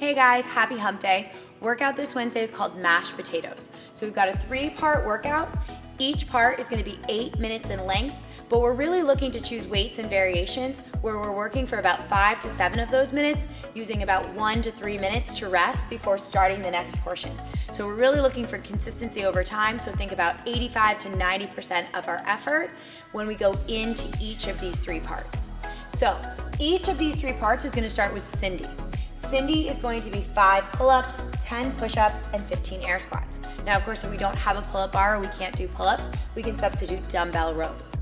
Hey guys, happy hump day. Workout this Wednesday is called mashed potatoes. So we've got a 3-part workout. Each part is gonna be 8 minutes in length, but we're really looking to choose weights and variations where we're working for about 5 to 7 of those minutes, using about 1 to 3 minutes to rest before starting the next portion. So we're really looking for consistency over time, so think about 85 to 90% of our effort when we go into each of these 3 parts. So each of these 3 parts is gonna start with Cindy. Cindy is going to be 5 pull-ups, 10 push-ups, and 15 air squats. Now, of course, if we don't have a pull-up bar or we can't do pull-ups, we can substitute dumbbell rows.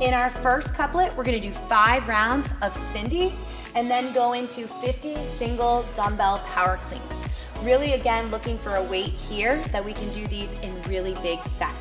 In our first couplet, we're gonna do 5 rounds of Cindy and then go into 50 single dumbbell power cleans. Really, again, looking for a weight here that we can do these in really big sets.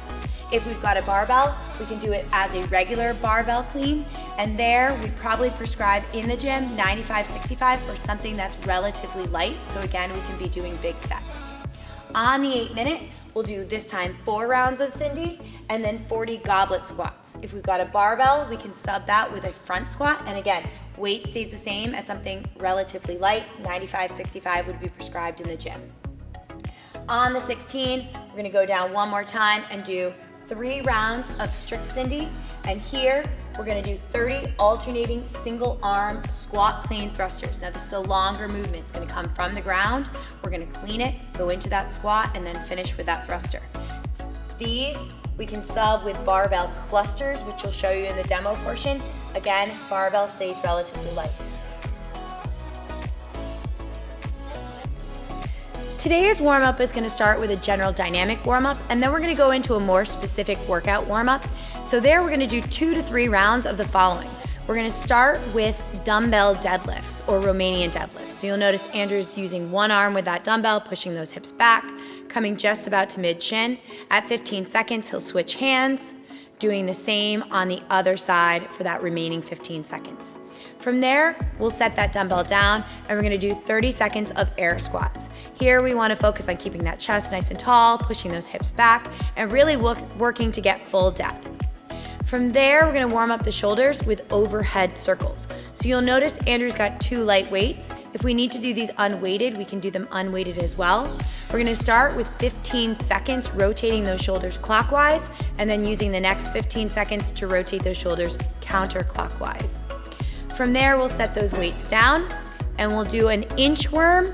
If we've got a barbell, we can do it as a regular barbell clean, and there we'd probably prescribe in the gym 95-65 or something that's relatively light, so again, we can be doing big sets. On the 8-minute, we'll do this time 4 rounds of Cindy and then 40 goblet squats. If we've got a barbell, we can sub that with a front squat, and again, weight stays the same at something relatively light, 95-65 would be prescribed in the gym. On the 16, we're gonna go down one more time and do 3 rounds of strict Cindy, and here we're gonna do 30 alternating single arm squat clean thrusters. Now this is a longer movement. It's gonna come from the ground. We're gonna clean it, go into that squat, and then finish with that thruster. These we can sub with barbell clusters, which we'll show you in the demo portion. Again, barbell stays relatively light. Today's warm-up is gonna start with a general dynamic warm-up, and then we're gonna go into a more specific workout warm-up. So there we're gonna do 2 to 3 rounds of the following. We're gonna start with dumbbell deadlifts or Romanian deadlifts. So you'll notice Andrew's using one arm with that dumbbell, pushing those hips back, coming just about to mid-shin. At 15 seconds, he'll switch hands, doing the same on the other side for that remaining 15 seconds. From there, we'll set that dumbbell down and we're gonna do 30 seconds of air squats. Here we wanna focus on keeping that chest nice and tall, pushing those hips back, and really working to get full depth. From there, we're gonna warm up the shoulders with overhead circles. So you'll notice Andrew's got 2 light weights. If we need to do these unweighted, we can do them unweighted as well. We're gonna start with 15 seconds rotating those shoulders clockwise, and then using the next 15 seconds to rotate those shoulders counterclockwise. From there, we'll set those weights down and we'll do an inchworm,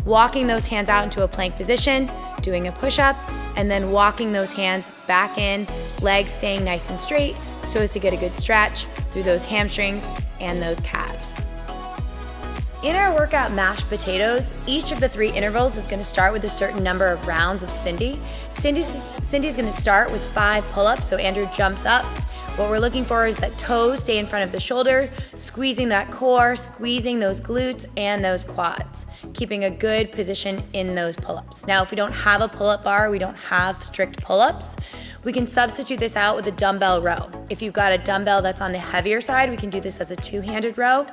walking those hands out into a plank position, doing a push-up, and then walking those hands back in, legs staying nice and straight so as to get a good stretch through those hamstrings and those calves. In our workout mashed potatoes, each of the 3 intervals is gonna start with a certain number of rounds of Cindy. Cindy's gonna start with 5 pull-ups, so Andrew jumps up. What we're looking for is that toes stay in front of the shoulder, squeezing that core, squeezing those glutes and those quads, keeping a good position in those pull-ups. Now, if we don't have a pull-up bar, we don't have strict pull-ups, we can substitute this out with a dumbbell row. If you've got a dumbbell that's on the heavier side, we can do this as a 2-handed row.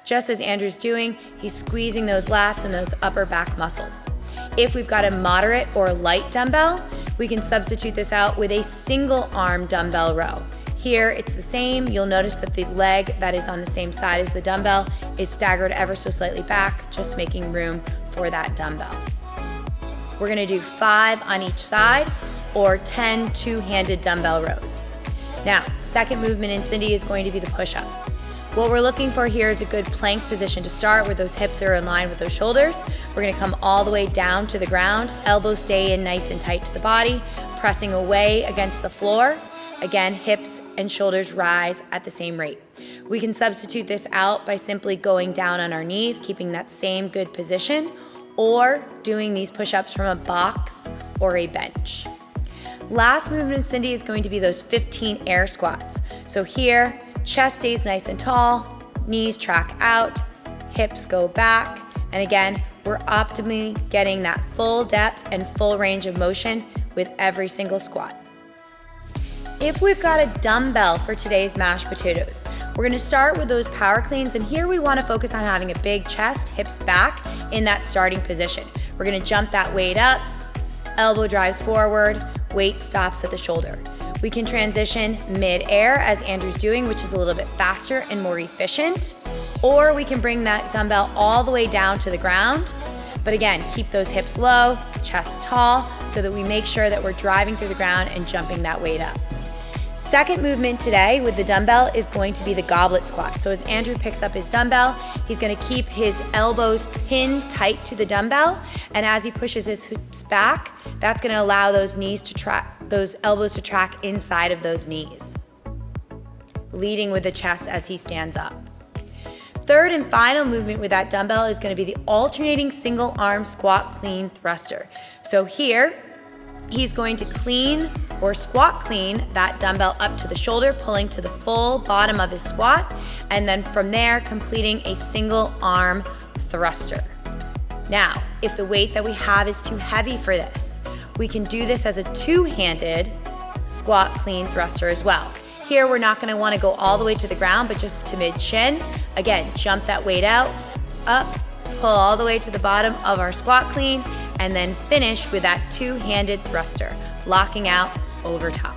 Just as Andrew's doing, he's squeezing those lats and those upper back muscles. If we've got a moderate or light dumbbell, we can substitute this out with a single arm dumbbell row. Here, it's the same. You'll notice that the leg that is on the same side as the dumbbell is staggered ever so slightly back, just making room for that dumbbell. We're gonna do 5 on each side or 10 2-handed dumbbell rows. Now, second movement in Cindy is going to be the push-up. What we're looking for here is a good plank position to start where those hips are in line with those shoulders. We're gonna come all the way down to the ground, elbows stay in nice and tight to the body, pressing away against the floor. Again, hips and shoulders rise at the same rate. We can substitute this out by simply going down on our knees, keeping that same good position, or doing these push-ups from a box or a bench. Last movement in Cindy is going to be those 15 air squats. So here, chest stays nice and tall, knees track out, hips go back, and again, we're optimally getting that full depth and full range of motion with every single squat. If we've got a dumbbell for today's mashed potatoes, we're gonna start with those power cleans, and here we wanna focus on having a big chest, hips back in that starting position. We're gonna jump that weight up, elbow drives forward, weight stops at the shoulder. We can transition mid-air as Andrew's doing, which is a little bit faster and more efficient, or we can bring that dumbbell all the way down to the ground, But again, keep those hips low, chest tall, so that we make sure that we're driving through the ground and jumping that weight up. Second movement today with the dumbbell is going to be the goblet squat. So as Andrew picks up his dumbbell, he's gonna keep his elbows pinned tight to the dumbbell, and as he pushes his hips back, that's gonna allow those elbows to track inside of those knees, leading with the chest as he stands up. Third and final movement with that dumbbell is gonna be the alternating single arm squat clean thruster. So here, he's going to clean or squat clean that dumbbell up to the shoulder, pulling to the full bottom of his squat, and then from there, completing a single arm thruster. Now, if the weight that we have is too heavy for this, we can do this as a two-handed squat clean thruster as well. Here, we're not gonna wanna go all the way to the ground, but just to mid-shin. Again, jump that weight out, up, pull all the way to the bottom of our squat clean, and then finish with that two-handed thruster, locking out over top.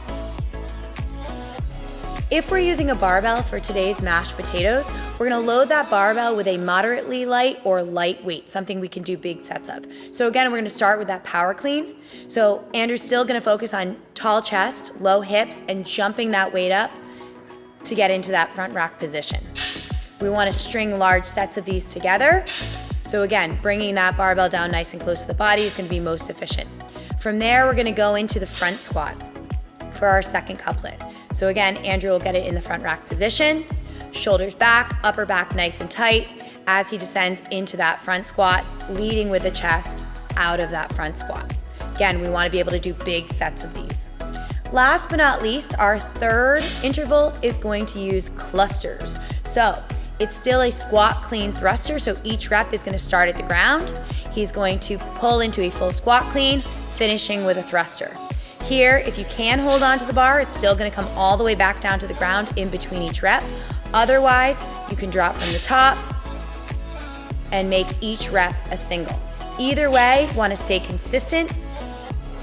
If we're using a barbell for today's mashed potatoes, we're gonna load that barbell with a moderately light or light weight, something we can do big sets of. So again, we're gonna start with that power clean. So Andrew's still gonna focus on tall chest, low hips, and jumping that weight up to get into that front rack position. We wanna string large sets of these together. So again, bringing that barbell down nice and close to the body is gonna be most efficient. From there, we're gonna go into the front squat for our second couplet. So again, Andrew will get it in the front rack position, shoulders back, upper back nice and tight as he descends into that front squat, leading with the chest out of that front squat. Again, we wanna be able to do big sets of these. Last but not least, our third interval is going to use clusters. So it's still a squat clean thruster, so each rep is gonna start at the ground. He's going to pull into a full squat clean, finishing with a thruster. Here, if you can hold on to the bar, it's still gonna come all the way back down to the ground in between each rep. Otherwise, you can drop from the top and make each rep a single. Either way, wanna stay consistent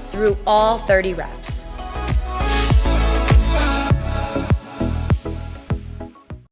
through all 30 reps.